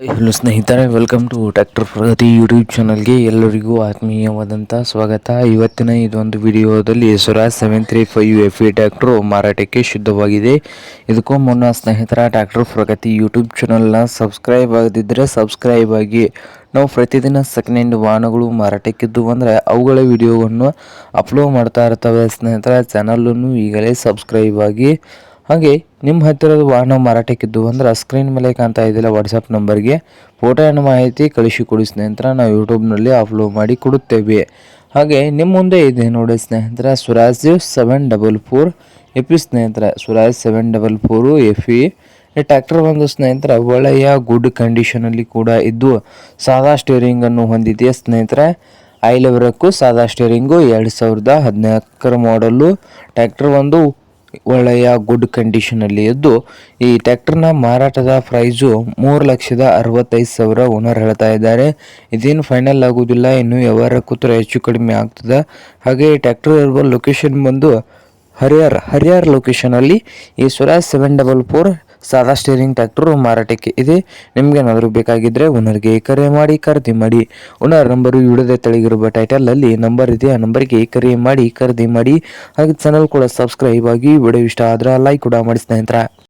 Hello ಸ್ನೇಹಿತರೆ, welcome to tractor Pragati YouTube ಚಾನಲ್ಗೆ ಎಲ್ಲರಿಗೂ ಆತ್ಮೀಯವಾದಂಥ ಸ್ವಾಗತ. ಇವತ್ತಿನ ಇದೊಂದು ವಿಡಿಯೋದಲ್ಲಿ ಸ್ವರಾಜ್ 735 FE ಟ್ರ್ಯಾಕ್ಟರ್ ಮಾರಾಟಕ್ಕೆ ಶುದ್ಧವಾಗಿದೆ. ಇದಕ್ಕೂ ಮುನ್ನ ಸ್ನೇಹಿತರ ಟ್ರ್ಯಾಕ್ಟರ್ ಪ್ರಗತಿ ಯೂಟ್ಯೂಬ್ ಚಾನಲ್ನ ಸಬ್ಸ್ಕ್ರೈಬ್ ಆಗದಿದ್ದರೆ ಸಬ್ಸ್ಕ್ರೈಬ್ ಆಗಿ. ನಾವು ಪ್ರತಿದಿನ ಸೆಕೆಂಡ್ ಹ್ಯಾಂಡ್ ವಾಹನಗಳು ಮಾರಾಟಕ್ಕಿದ್ದು ಅಂದರೆ ಅವುಗಳ ವಿಡಿಯೋವನ್ನು ಅಪ್ಲೋಡ್ ಮಾಡ್ತಾ ಇರ್ತವೆ. ಸ್ನೇಹಿತರ ಚಾನಲನ್ನು ಈಗಲೇ ಸಬ್ಸ್ಕ್ರೈಬ್ ಆಗಿ. ಹಾಗೆ ನಿಮ್ಮ ಹತ್ತಿರದ ವಾಹನ ಮಾರಾಟಕ್ಕಿದ್ದು ಅಂದ್ರೆ ಸ್ಕ್ರೀನ್ ಮೇಲೆ ಕಾಣ್ತಾ ಇದೆಯಲ್ಲ ವಾಟ್ಸಪ್ ನಂಬರ್ಗೆ ಫೋಟೋ ಏನು ಮಾಹಿತಿ ಕಳಿಸಿಕೊಡಿ ಸ್ನೇಹಿತರ, ನಾವು ಯೂಟ್ಯೂಬ್ನಲ್ಲಿ ಅಪ್ಲೋಡ್ ಮಾಡಿ ಕೊಡುತ್ತೇವೆ. ಹಾಗೆ ನಿಮ್ಮ ಮುಂದೆ ಇದೆ ನೋಡಿ ಸ್ನೇಹಿತರ, ಸ್ವರಾಜ್ 744 FE ಸ್ನೇಹಿತರ, ಸ್ವರಾಜ್ 744 FE ಈ ಟ್ರ್ಯಾಕ್ಟರ್ ಒಂದು ಸ್ನೇಹಿತರ ಒಳ್ಳೆಯ ಗುಡ್ ಕಂಡೀಷನಲ್ಲಿ ಕೂಡ ಇದ್ದು ಸಾದಾ ಸ್ಟೇರಿಂಗನ್ನು ಹೊಂದಿದೆ ಸ್ನೇಹಿತರೆ. ಐಲೆವರಕ್ಕೂ ಸಾದಾ ಸ್ಟೇರಿಂಗು 2014 ಮಾಡಲು ಟ್ರ್ಯಾಕ್ಟರ್ ಒಂದು ಒಳ್ಳೆಯ ಗುಡ್ ಕಂಡೀಷನಲ್ಲಿ ಇದ್ದು ಈ ಟ್ರ್ಯಾಕ್ಟರ್ನ ಮಾರಾಟದ ಪ್ರೈಸು 3,65,000 ಓನರ್ ಹೇಳ್ತಾ ಇದ್ದಾರೆ. ಇದೇನು ಫೈನಲ್ ಆಗುವುದಿಲ್ಲ, ಇನ್ನು ವ್ಯವಹಾರ ಕೂತ್ರೆ ಹೆಚ್ಚು ಕಡಿಮೆ ಆಗ್ತದೆ. ಹಾಗೆ ಈ ಟ್ರ್ಯಾಕ್ಟರ್ ಇರುವ ಲೊಕೇಶನ್ ಬಂದು ಹರಿಹರ ಲೊಕೇಶನಲ್ಲಿ ಈ ಸ್ವರಾಜ್ 744 ಸಾದಾ ಸ್ಟೇರಿಂಗ್ ಟ್ರ್ಯಾಕ್ಟರ್ ಮಾರಾಟಕ್ಕೆ ಇದೆ. ನಿಮ್ಗೇನಾದರೂ ಬೇಕಾಗಿದ್ದರೆ ಓನರ್ಗೆ ಕರೆ ಮಾಡಿ ಖರೀದಿ ಮಾಡಿ. ಓನರ್ ನಂಬರು ವಿಡಿಯೋದ ತೆಳಗಿರುವ ಟೈಟಲಲ್ಲಿ ನಂಬರ್ ಇದೆ, ಆ ನಂಬರ್ಗೆ ಕರೆ ಮಾಡಿ ಖರೀದಿ ಮಾಡಿ. ಹಾಗೆ ಚಾನಲ್ ಕೂಡ ಸಬ್ಸ್ಕ್ರೈಬ್ ಆಗಿ. ವಿಡಿಯೋ ಇಷ್ಟ ಆದ್ರೆ ಲೈಕ್ ಕೂಡ ಮಾಡಿ ಸ್ನೇಹಿತರೆ.